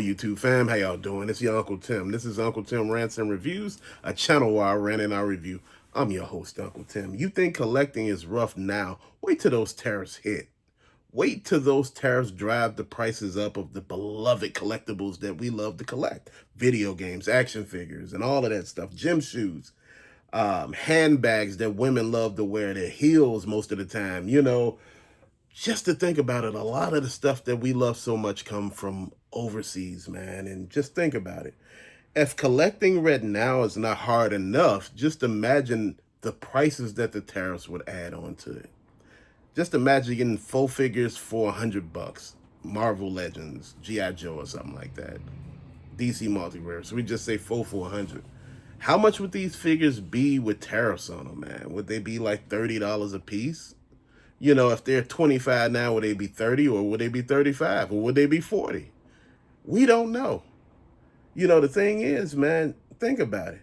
YouTube fam, how y'all doing? It's your Uncle Tim. This is Uncle Tim Rants and Reviews, a channel where I rant and I review. I'm your host, Uncle Tim. You think collecting is rough now? Wait till those tariffs hit. Wait till those tariffs drive the prices up of the beloved collectibles that we love to collect. Video games, action figures, and all of that stuff. Gym shoes, handbags that women love to wear, their heels most of the time. Just to think about it, a lot of the stuff that we love so much come from overseas, man. And just think about it. If collecting right now is not hard enough, just imagine the prices that the tariffs would add on to it. Just imagine getting full figures for $100. Marvel Legends, G.I. Joe or something like that. DC multiverse. So we just say full for 100. How much would these figures be with tariffs on them, man? Would they be like $30 a piece? If they're 25 now, would they be 30 or would they be 35 or would they be 40? We don't know. The thing is, man, think about it.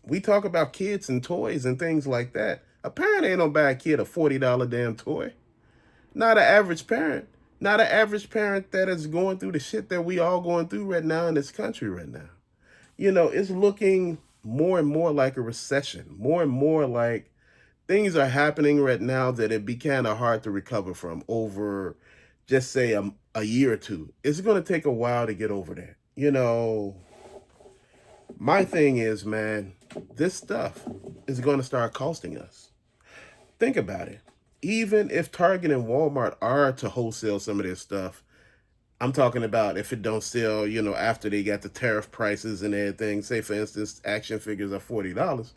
We talk about kids and toys and things like that. A parent ain't gonna buy a kid a $40 damn toy. Not an average parent. Not an average parent that is going through the shit that we all going through right now in this country right now. It's looking more and more like a recession. More and more like things are happening right now that it'd be kind of hard to recover from over, just say, a year or two. It's going to take a while to get over that. My thing is, man, this stuff is going to start costing us. Think about it. Even if Target and Walmart are to wholesale some of this stuff, I'm talking about if it don't sell, after they got the tariff prices and everything. Say, for instance, action figures are $40.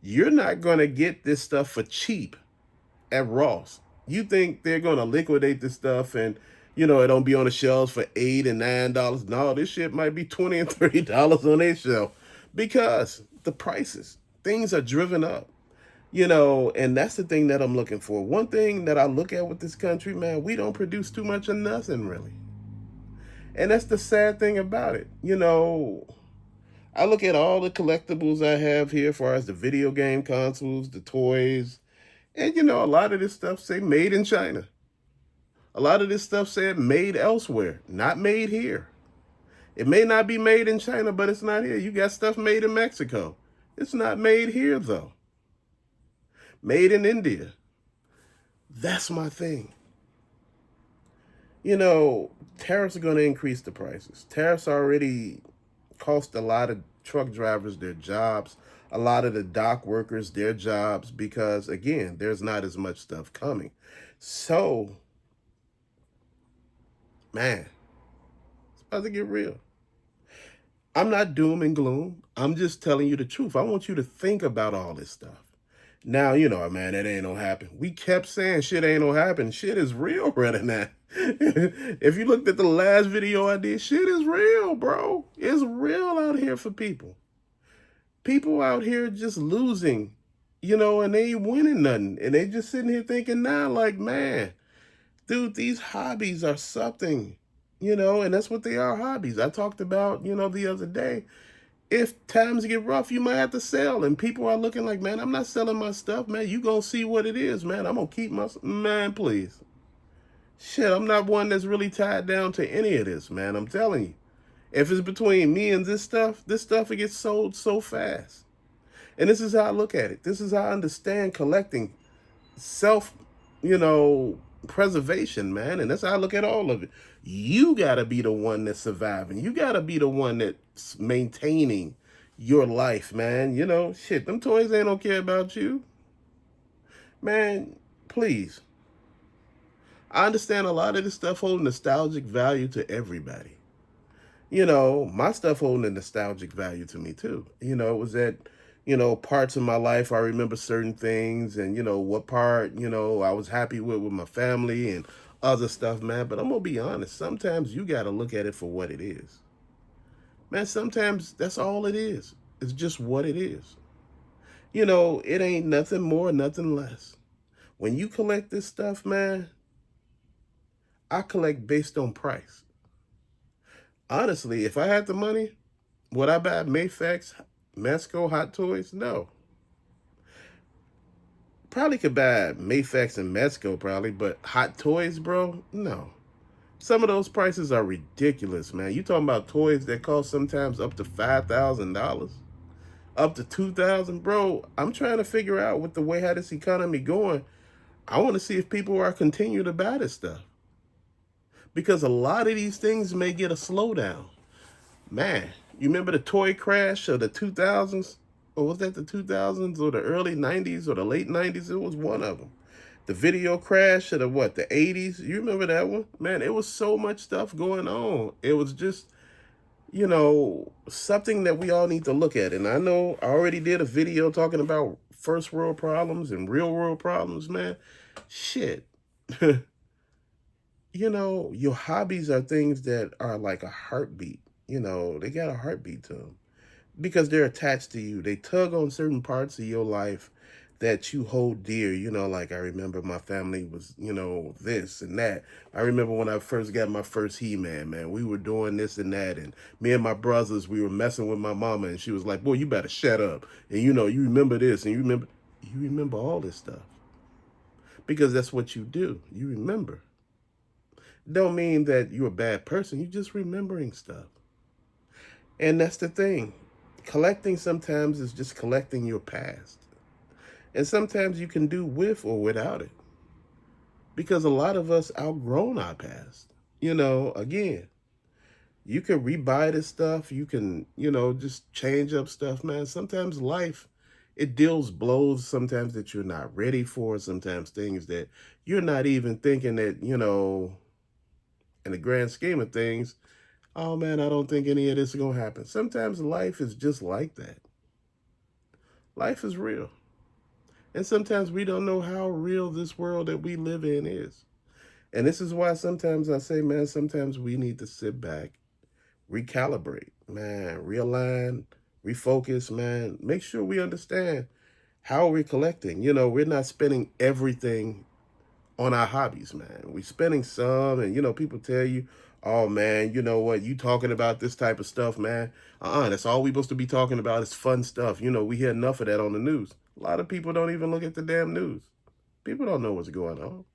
You're not going to get this stuff for cheap at Ross. You think they're going to liquidate this stuff and, it don't be on the shelves for $8 and $9. No, this shit might be $20 and $30 on their shelf because the prices, things are driven up. And that's the thing that I'm looking for. One thing that I look at with this country, man, we don't produce too much of nothing, really. And that's the sad thing about it. I look at all the collectibles I have here, as far as the video game consoles, the toys, and a lot of this stuff say made in China. A lot of this stuff said made elsewhere, not made here. It may not be made in China, but it's not here. You got stuff made in Mexico. It's not made here, though. Made in India. That's my thing. Tariffs are going to increase the prices. Tariffs already cost a lot of truck drivers their jobs, a lot of the dock workers their jobs, because, again, there's not as much stuff coming. So, man, it's about to get real. I'm not doom and gloom. I'm just telling you the truth. I want you to think about all this stuff. Now, man, that ain't gonna happen. We kept saying shit ain't gonna happen. Shit is real right now. If you looked at the last video I did, shit is real, bro. It's real out here for people. People out here just losing, and they ain't winning nothing. And they just sitting here thinking now, like, man, dude, these hobbies are something, and that's what they are, hobbies. I talked about, the other day. If times get rough, you might have to sell. And people are looking like, man, I'm not selling my stuff, man. You gonna see what it is, man. I'm gonna keep my, man, please. Shit, I'm not one that's really tied down to any of this, man. I'm telling you. If it's between me and this stuff, it gets sold so fast. And this is how I look at it. This is how I understand collecting, self, preservation, man. And that's how I look at all of it. You gotta be the one that's surviving. You gotta be the one that's maintaining your life, man. Shit, them toys ain't don't care about you. Man, please. I understand a lot of this stuff holds nostalgic value to everybody. My stuff holding a nostalgic value to me too. It was at, parts of my life I remember certain things and, what part, I was happy with my family and other stuff, man. But I'm going to be honest. Sometimes you got to look at it for what it is. Man, sometimes that's all it is. It's just what it is. It ain't nothing more, nothing less. When you collect this stuff, man, I collect based on price. Honestly, if I had the money, would I buy Mayfax, Masco Hot Toys? No. Probably could buy Mayfax and Masco probably, but Hot Toys, bro? No. Some of those prices are ridiculous, man. You talking about toys that cost sometimes up to $5,000, up to 2,000, bro. I'm trying to figure out with the way how this economy going. I want to see if people are continue to buy this stuff because a lot of these things may get a slowdown. Man, you remember the toy crash of the 2000s? Or was that the 2000s or the early 90s or the late 90s? It was one of them. The video crash of the what, the 80s? You remember that one? Man, it was so much stuff going on. It was just, something that we all need to look at. And I know I already did a video talking about first world problems and real world problems, man. Shit. Your hobbies are things that are like a heartbeat. They got a heartbeat to them because they're attached to you. They tug on certain parts of your life that you hold dear. Like I remember my family was, this and that. I remember when I first got my first He-Man, man, we were doing this and that. And me and my brothers, we were messing with my mama and she was like, boy, you better shut up. And you remember this and you remember all this stuff because that's what you do. You remember. Don't mean that you're a bad person. You're just remembering stuff. And that's the thing. Collecting sometimes is just collecting your past. And sometimes you can do with or without it. Because a lot of us outgrown our past. Again, you can rebuy this stuff. You can, just change up stuff, man. Sometimes life, it deals blows sometimes that you're not ready for. Sometimes things that you're not even thinking that, in the grand scheme of things, oh man, I don't think any of this is going to happen. Sometimes life is just like that. Life is real. And sometimes we don't know how real this world that we live in is. And this is why sometimes I say, man, sometimes we need to sit back, recalibrate, man, realign, refocus, man. Make sure we understand how we're collecting. We're not spending everything on our hobbies, man. We're spending some, and people tell you, oh man, you know what, you talking about this type of stuff, man. That's all we supposed to be talking about is fun stuff. We hear enough of that on the news. A lot of people don't even look at the damn news. People don't know what's going on.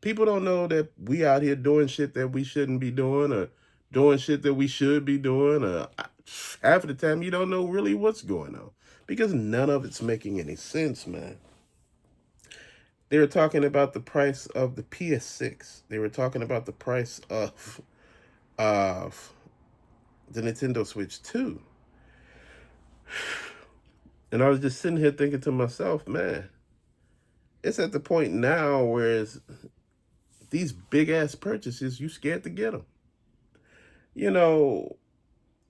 People don't know that we out here doing shit that we shouldn't be doing or doing shit that we should be doing. Half of the time you don't know really what's going on because none of it's making any sense, man. They were talking about the price of the PS6. They were talking about the price of the Nintendo Switch 2. And I was just sitting here thinking to myself, man, it's at the point now where these big ass purchases, you scared to get them. You know,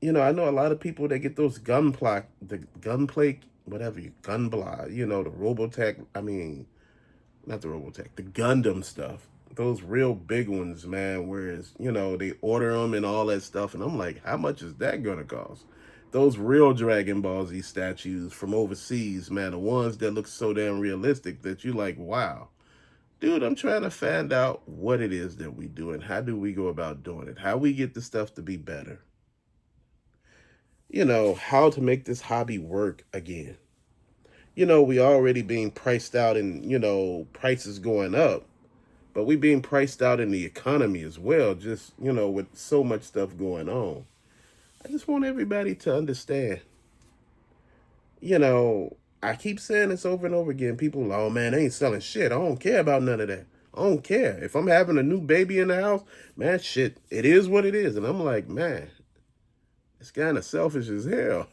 I know a lot of people that get those gunplay, whatever gunbla, the Robotech. I mean, not the Robotech, the Gundam stuff. Those real big ones, man. Whereas they order them and all that stuff, and I'm like, how much is that gonna cost? Those real Dragon Ball Z statues from overseas, man, the ones that look so damn realistic that you like, wow. Dude, I'm trying to find out what it is that we do and how do we go about doing it. How we get the stuff to be better. How to make this hobby work again. We already being priced out and, prices going up. But we being priced out in the economy as well, just, with so much stuff going on. I just want everybody to understand. I keep saying this over and over again. People, oh man, they ain't selling shit. I don't care about none of that. I don't care. If I'm having a new baby in the house, man, shit, it is what it is. And I'm like, man, it's kind of selfish as hell.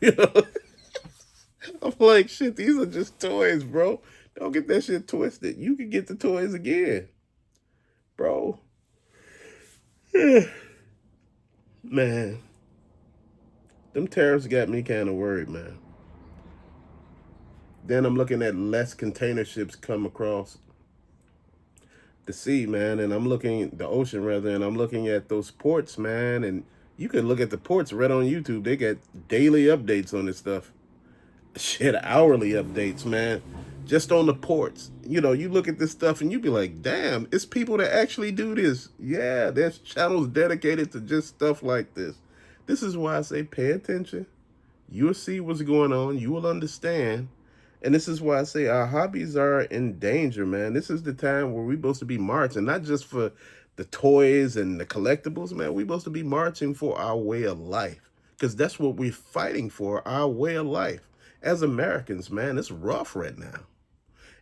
I'm like, shit, these are just toys, bro. Don't get that shit twisted. You can get the toys again, bro. Man, them tariffs got me kind of worried, man. Then I'm looking at less container ships come across the sea, man, and I'm looking the ocean rather, and I'm looking at those ports, man, and you can look at the ports right on YouTube. They got daily updates on this stuff. Shit, hourly updates, man. Just on the ports. You look at this stuff and you be like, damn, it's people that actually do this. Yeah, there's channels dedicated to just stuff like this. This is why I say pay attention. You'll see what's going on. You will understand. And this is why I say our hobbies are in danger, man. This is the time where we're supposed to be marching, not just for the toys and the collectibles, man, we supposed to be marching for our way of life. Because that's what we're fighting for, our way of life. As Americans, man, it's rough right now.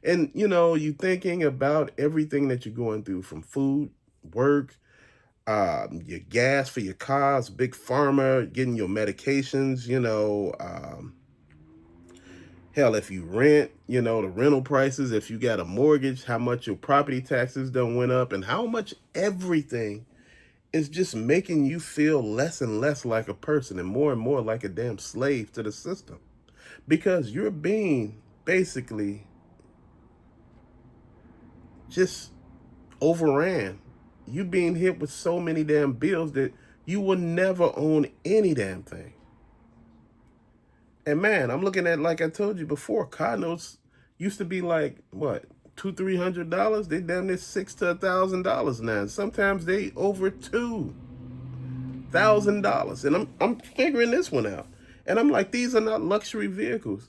And, you know, you thinking about everything that you're going through from food, work, your gas for your cars, big pharma, getting your medications, hell, if you rent, the rental prices, if you got a mortgage, how much your property taxes done went up, and how much everything is just making you feel less and less like a person and more like a damn slave to the system. Because you're being basically just overran. You being hit with so many damn bills that you will never own any damn thing. And man, I'm looking at, like I told you before, car notes used to be like what, $200-300. They damn near $600 to $1,000 now. And sometimes they over $2,000. And I'm figuring this one out. And I'm like, these are not luxury vehicles.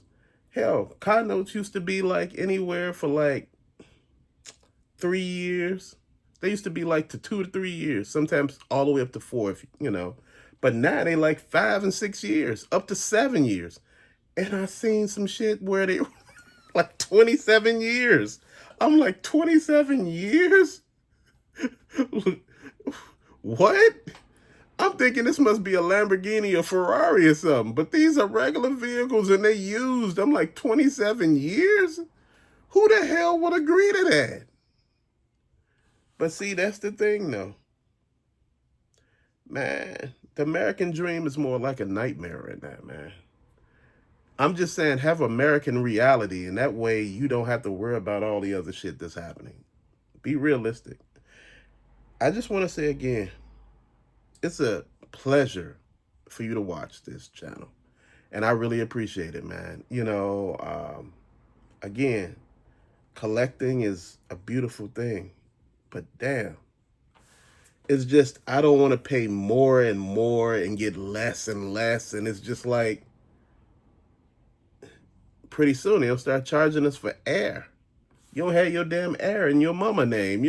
Hell, car notes used to be like anywhere for like 3 years. They used to be like to 2 to 3 years, sometimes all the way up to four, if. But now they like 5 and 6 years, up to 7 years. And I seen some shit where they like 27 years. I'm like, 27 years? What? I'm thinking this must be a Lamborghini or Ferrari or something. But these are regular vehicles and they used. I'm like, 27 years? Who the hell would agree to that? But see, that's the thing though. Man, the American dream is more like a nightmare right now, man. I'm just saying, have American reality, and that way you don't have to worry about all the other shit that's happening. Be realistic. I just want to say again, it's a pleasure for you to watch this channel. And I really appreciate it, man. Again, collecting is a beautiful thing. But damn, it's just, I don't want to pay more and more and get less and less. And it's just like, pretty soon they'll start charging us for air. You don't have your damn air in your mama name,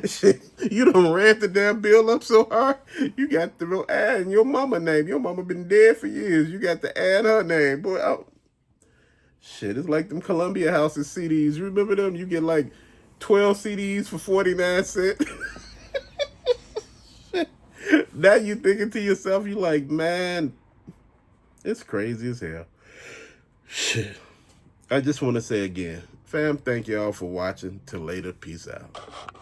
Shit, you don't ramp the damn bill up so hard. You got the air in your mama name. Your mama been dead for years. You got the air in her name. Boy, shit, it's like them Columbia Houses CDs. You remember them? You get like 12 CDs for 49 cents. Now you thinking to yourself, you like, man, it's crazy as hell. Shit. I just want to say again, fam, thank y'all for watching. Till later, peace out.